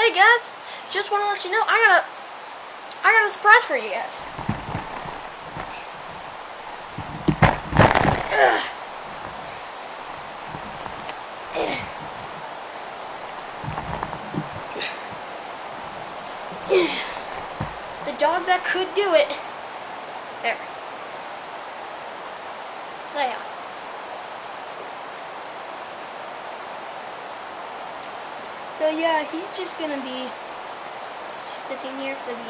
Hey guys, just want to let you know I got a surprise for you guys. The dog that could do it. There. Say hi. So yeah, he's just gonna be sitting here for the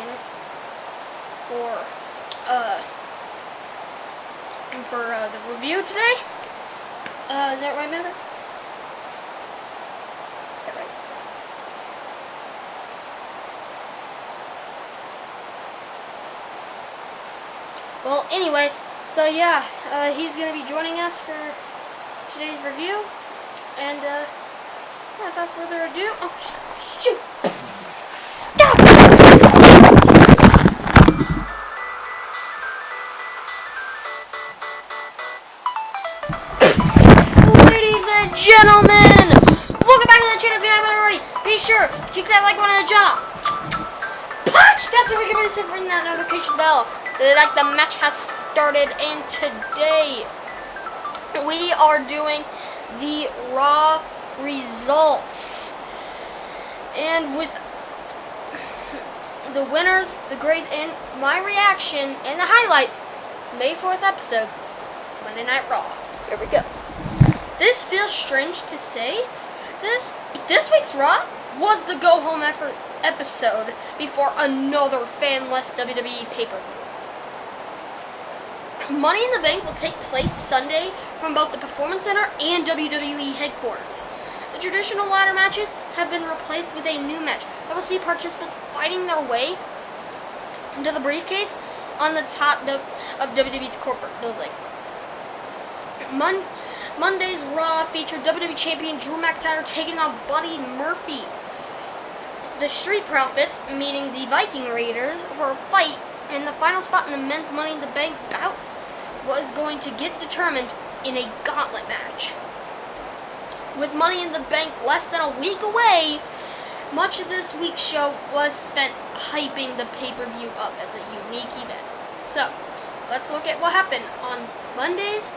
the review today. Is that right, Mother? Is that right? Well, anyway, so yeah, he's gonna be joining us for today's review, and without further ado, oh shoot! Stop! Ladies and gentlemen, welcome back to the channel. If you haven't already, be sure to kick that like button on the jaw. Punch! That's what we're going to ring that notification bell. Like the match has started, and today we are doing the Raw results, and with the winners, the grades, and my reaction and the highlights, May 4th episode, Monday Night Raw. Here we go. This feels strange to say. This week's Raw was the go home episode before another fanless WWE pay-per-view. Money in the Bank will take place Sunday from both the Performance Center and WWE headquarters. The traditional ladder matches have been replaced with a new match that will see participants fighting their way into the briefcase on the top of WWE's corporate building. Monday's Raw featured WWE Champion Drew McIntyre taking on Buddy Murphy. The Street Profits, meaning the Viking Raiders, for a fight, and the final spot in the men's Money in the Bank bout was going to get determined in a gauntlet match. With Money in the Bank less than a week away, much of this week's show was spent hyping the pay-per-view up as a unique event. So, let's look at what happened on Monday's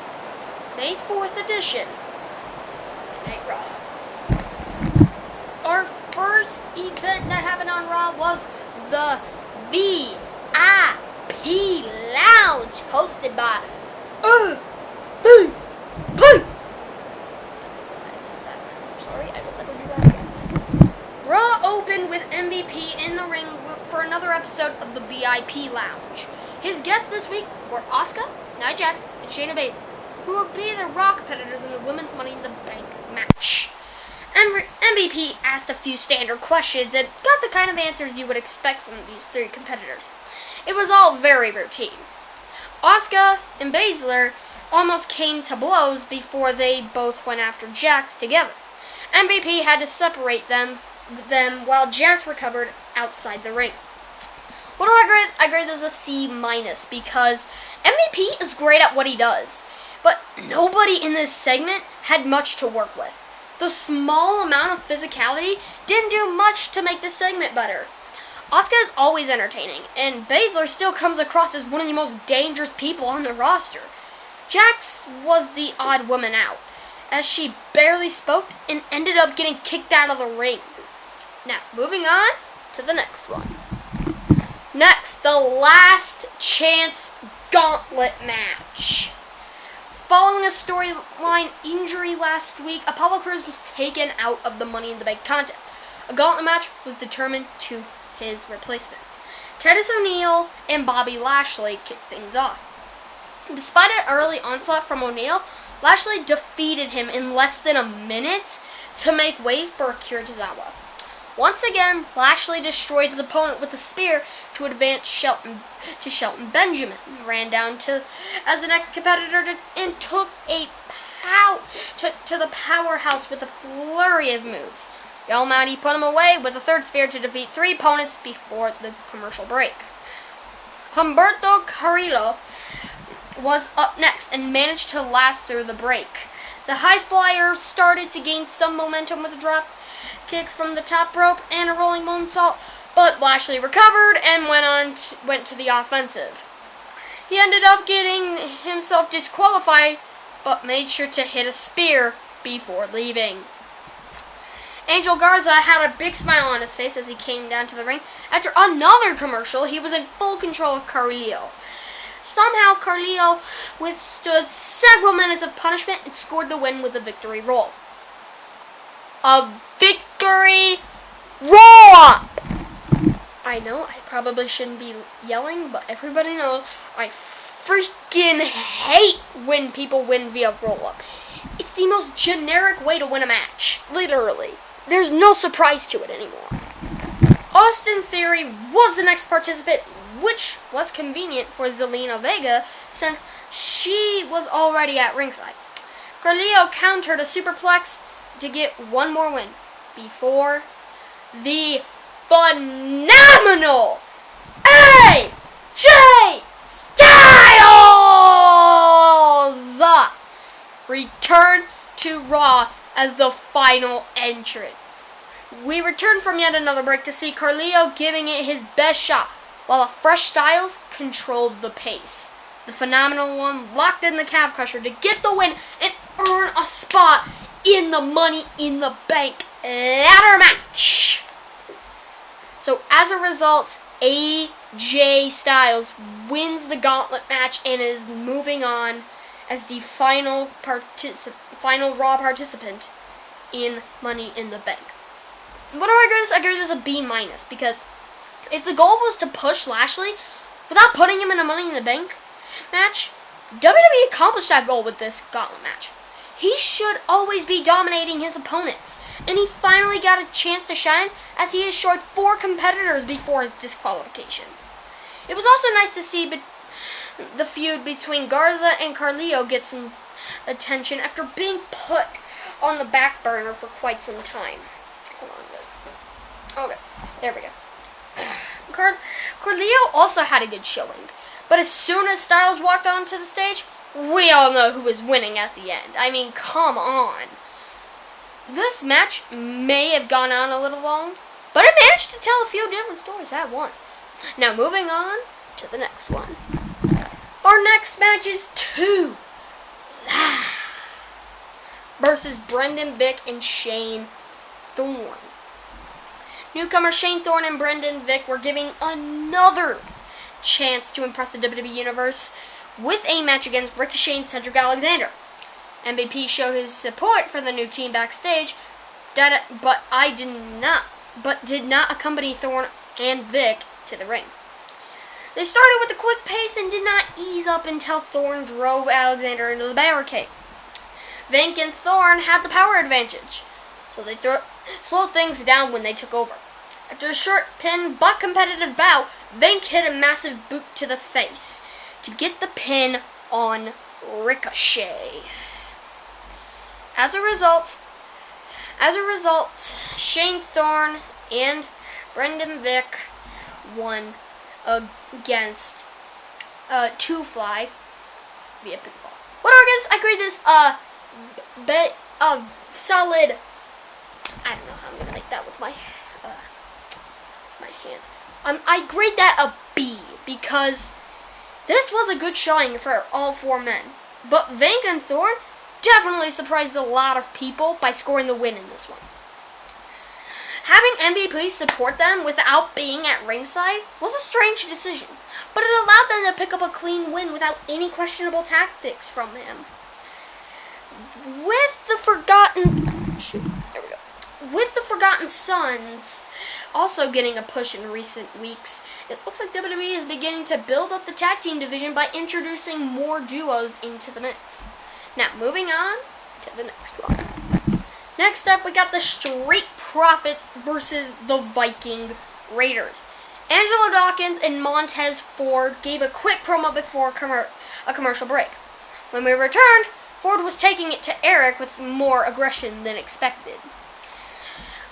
May 4th edition of Night Raw. Our first event that happened on Raw was the VIP Lounge, hosted by Sorry, I will never do that again. Raw opened with MVP in the ring for another episode of the VIP Lounge. His guests this week were Asuka, Nia Jax, and Shayna Baszler, who will be the Raw competitors in the Women's Money in the Bank match. MVP asked a few standard questions and got the kind of answers you would expect from these three competitors. It was all very routine. Asuka and Baszler almost came to blows before they both went after Jax together. MVP had to separate them while Jax recovered outside the ring. What do I grade? I grade this a C- because MVP is great at what he does, but nobody in this segment had much to work with. The small amount of physicality didn't do much to make this segment better. Asuka is always entertaining, and Baszler still comes across as one of the most dangerous people on the roster. Jax was the odd woman out, as she barely spoke and ended up getting kicked out of the ring. Now, moving on to the next one. Next, the Last Chance Gauntlet match. Following a storyline injury last week, Apollo Crews was taken out of the Money in the Bank contest. A gauntlet match was determined to his replacement. Titus O'Neil and Bobby Lashley kicked things off. Despite an early onslaught from O'Neil, Lashley defeated him in less than a minute to make way for Akira Tozawa. Once again, Lashley destroyed his opponent with a spear to advance Shelton Benjamin. Ran down as the next competitor and took to the powerhouse with a flurry of moves. The Almighty put him away with a third spear to defeat three opponents before the commercial break. Humberto Carrillo was up next and managed to last through the break. The High Flyer started to gain some momentum with the drop, kick from the top rope and a rolling moonsault, but Lashley recovered and went to the offensive. He ended up getting himself disqualified, but made sure to hit a spear before leaving. Angel Garza had a big smile on his face as he came down to the ring. After another commercial, he was in full control of Carlillo. Somehow, Carlillo withstood several minutes of punishment and scored the win with a victory roll. A victory roll! I know, I probably shouldn't be yelling, but everybody knows I freaking hate when people win via roll-up. It's the most generic way to win a match. Literally. There's no surprise to it anymore. Austin Theory was the next participant, which was convenient for Zelina Vega since she was already at ringside. Carlillo countered a superplex to get one more win before the phenomenal AJ Styles returned to Raw as the final entrant. We returned from yet another break to see Carlillo giving it his best shot, while a fresh Styles controlled the pace. The phenomenal one locked in the calf crusher to get the win and earn a spot in the Money in the Bank ladder match. So as a result, AJ Styles wins the gauntlet match and is moving on as the final Raw participant in Money in the Bank. What do I give this? I give this a B- because if the goal was to push Lashley without putting him in a Money in the Bank match, WWE accomplished that goal with this gauntlet match. He should always be dominating his opponents, and he finally got a chance to shine as he destroyed 4 competitors before his disqualification. It was also nice to see the feud between Garza and Carlillo get some attention after being put on the back burner for quite some time. Hold on a minute. Okay, there we go. Carlillo also had a good showing, but as soon as Styles walked onto the stage, we all know who was winning at the end. I mean, come on. This match may have gone on a little long, but it managed to tell a few different stories at once. Now, moving on to the next one. Our next match is 2 versus Brendan Vick and Shane Thorne. Newcomer Shane Thorne and Brendan Vick were giving another chance to impress the WWE Universe with a match against Ricochet and Cedric Alexander. MVP showed his support for the new team backstage, but did not accompany Thorne and Vick to the ring. They started with a quick pace and did not ease up until Thorne drove Alexander into the barricade. Vick and Thorne had the power advantage, so they slowed things down when they took over. After a short pin but competitive bout, Vick hit a massive boot to the face to get the pin on Ricochet. As a result, Shane Thorne and Brendan Vick won against 2Fly via pinfall. What do I guess? I grade this solid. I don't know how I'm gonna make that with my hands. I grade that a B because this was a good showing for all 4 men. But Vick and Thorne definitely surprised a lot of people by scoring the win in this one. Having MVP support them without being at ringside was a strange decision, but it allowed them to pick up a clean win without any questionable tactics from him. With the Forgotten Sons also getting a push in recent weeks, it looks like WWE is beginning to build up the tag team division by introducing more duos into the mix. Now, moving on to the next one. Next up, we got the Street Profits versus the Viking Raiders. Angelo Dawkins and Montez Ford gave a quick promo before a commercial break. When we returned, Ford was taking it to Eric with more aggression than expected.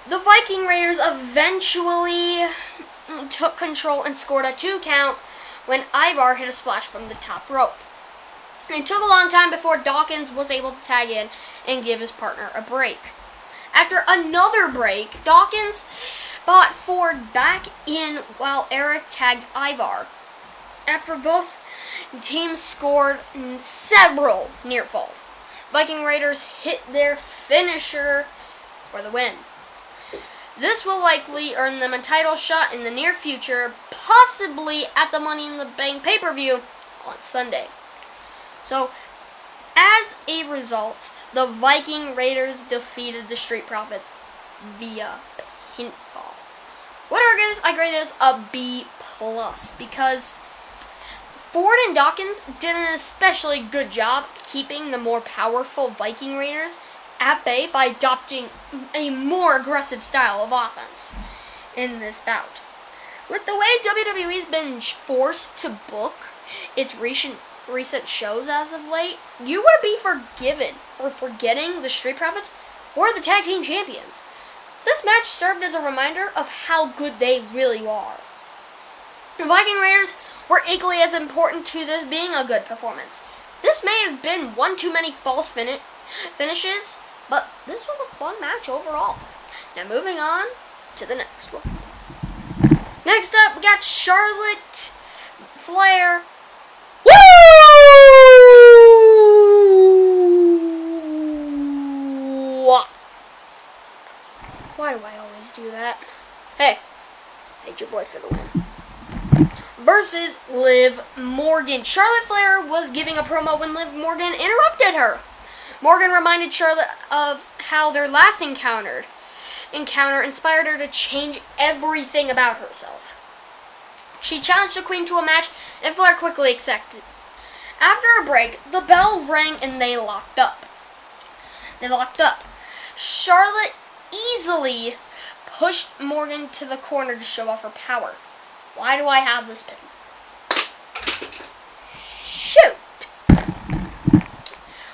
The Viking Raiders eventually took control and scored a 2 count when Ivar hit a splash from the top rope. It took a long time before Dawkins was able to tag in and give his partner a break. After another break, Dawkins brought Ford back in while Eric tagged Ivar. After both teams scored several near falls, Viking Raiders hit their finisher for the win. This will likely earn them a title shot in the near future, possibly at the Money in the Bank pay-per-view on Sunday. So, as a result, the Viking Raiders defeated the Street Profits via pinfall. What do I grade this? I grade this a B+, because Ford and Dawkins did an especially good job keeping the more powerful Viking Raiders at bay by adopting a more aggressive style of offense in this bout. With the way WWE's been forced to book its recent shows as of late, you would be forgiven for forgetting the Street Profits were the tag team champions. This match served as a reminder of how good they really are. The Viking Raiders were equally as important to this being a good performance. This may have been one too many false finishes, but this was a fun match overall. Now moving on to the next one. Next up, we got Charlotte Flair. Woo! Why do I always do that? Hey, thank your boy for the win. Versus Liv Morgan. Charlotte Flair was giving a promo when Liv Morgan interrupted her. Morgan reminded Charlotte of how their last encounter inspired her to change everything about herself. She challenged the Queen to a match, and Flair quickly accepted. After a break, the bell rang and they locked up. Charlotte easily pushed Morgan to the corner to show off her power. Why do I have this pin? Shoot!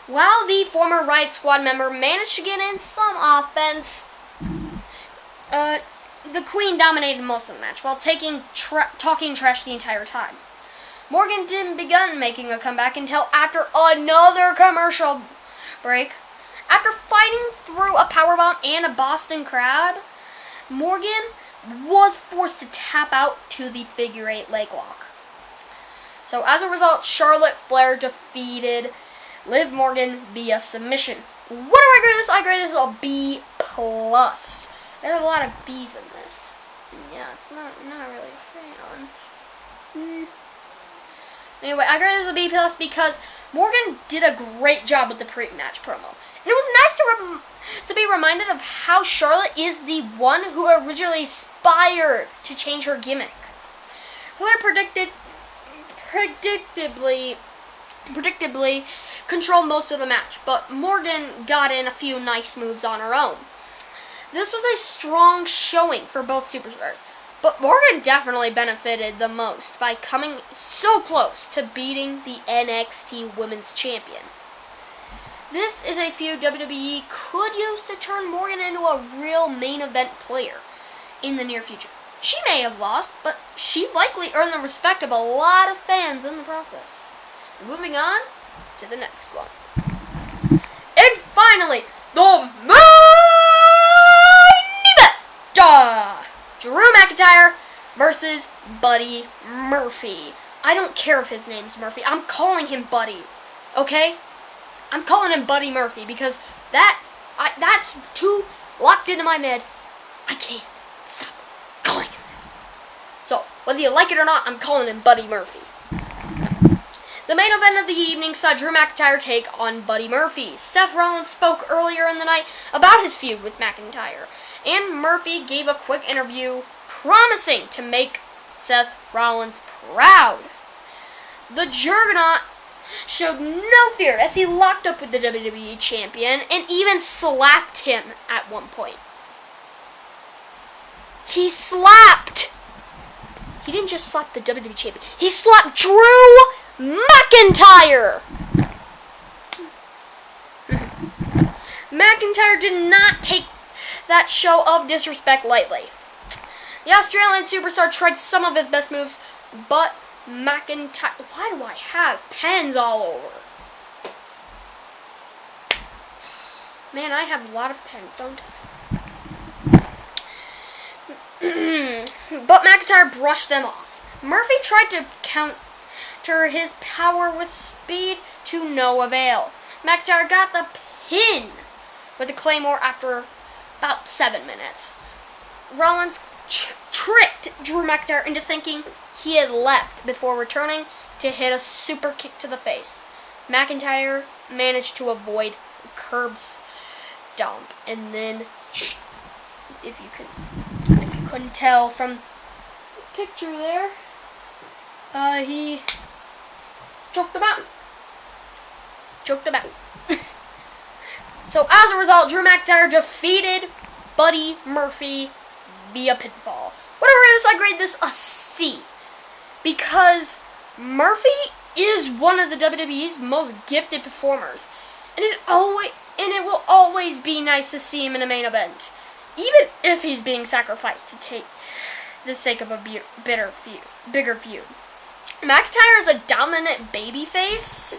While the former Riot Squad member managed to get in some offense, the Queen dominated most of the match while talking trash the entire time. Morgan didn't begin making a comeback until after another commercial break. After fighting through a powerbomb and a Boston Crab, Morgan was forced to tap out to the figure 8 leg lock. So as a result, Charlotte Flair defeated Liv Morgan via submission. What do I grade this? I grade this a B+. There's a lot of B's in this. Yeah, it's not really a fan. Anyway, I grade this a B+ because Morgan did a great job with the pre-match promo. And it was nice to be reminded of how Charlotte is the one who originally aspired to change her gimmick. Flair predictably controlled most of the match, but Morgan got in a few nice moves on her own. This was a strong showing for both superstars, but Morgan definitely benefited the most by coming so close to beating the NXT Women's Champion. This is a feud WWE could use to turn Morgan into a real main event player in the near future. She may have lost, but she likely earned the respect of a lot of fans in the process. Moving on to the next one. And finally, the main event! Drew McIntyre versus Buddy Murphy. I don't care if his name's Murphy. I'm calling him Buddy. Okay? I'm calling him Buddy Murphy because that's too locked into my head. I can't stop calling him that. So, whether you like it or not, I'm calling him Buddy Murphy. The main event of the evening saw Drew McIntyre take on Buddy Murphy. Seth Rollins spoke earlier in the night about his feud with McIntyre, and Murphy gave a quick interview promising to make Seth Rollins proud. The Juggernaut showed no fear as he locked up with the WWE Champion and even slapped him at one point. He didn't just slap the WWE Champion. He slapped Drew McIntyre! McIntyre did not take that show of disrespect lightly. The Australian superstar tried some of his best moves, but McIntyre... Why do I have pens all over? Man, I have a lot of pens, don't I? but McIntyre brushed them off. Murphy tried to counter his power with speed to no avail. McIntyre got the pin with a Claymore after about 7 minutes. Rollins tricked Drew McIntyre into thinking he had left before returning to hit a super kick to the face. McIntyre managed to avoid curb stomp, and then, if you couldn't tell from the picture there, he choked him out. So as a result, Drew McIntyre defeated Buddy Murphy via pinfall. Whatever it is, I grade this a C, because Murphy is one of the WWE's most gifted performers, and it will always be nice to see him in a main event, even if he's being sacrificed to take the sake of a bigger feud. McIntyre is a dominant babyface.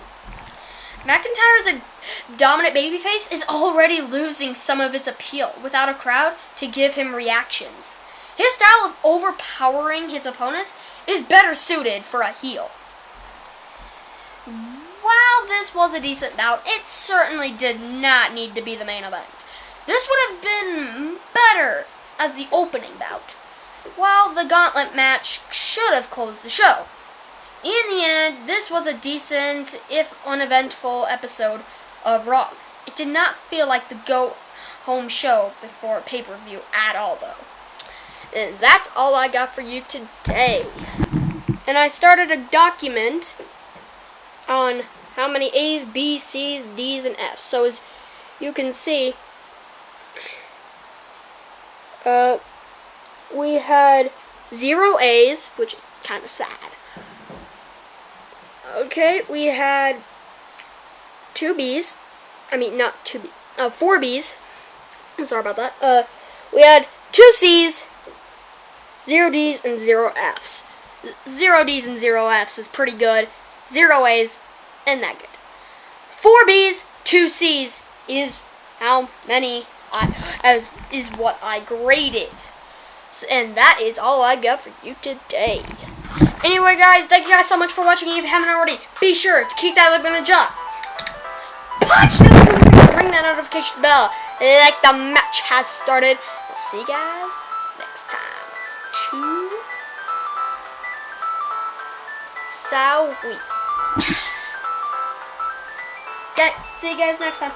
Is already losing some of its appeal without a crowd to give him reactions. His style of overpowering his opponents is better suited for a heel. While this was a decent bout, it certainly did not need to be the main event. This would have been better as the opening bout, while the gauntlet match should have closed the show. In the end, this was a decent, if uneventful, episode of Raw. It did not feel like the go-home show before a pay-per-view at all, though. And that's all I got for you today. And I started a document on how many A's, B's, C's, D's, and F's. So as you can see, we had 0 A's, which is kind of sad. Okay, we had 2 B's. I mean, not 2 B's. 4 B's. I'm sorry about that. We had 2 C's, 0 D's, and 0 F's. 0 D's and 0 F's is pretty good. 0 A's, and that good. 4 B's, 2 C's is how many is what I graded. And that is all I got for you today. Anyway, guys, thank you guys so much for watching. If you haven't already, be sure to keep that lip in a jaw. Punch the ring that notification bell like the match has started. We'll see you guys next time. Okay, see you guys next time.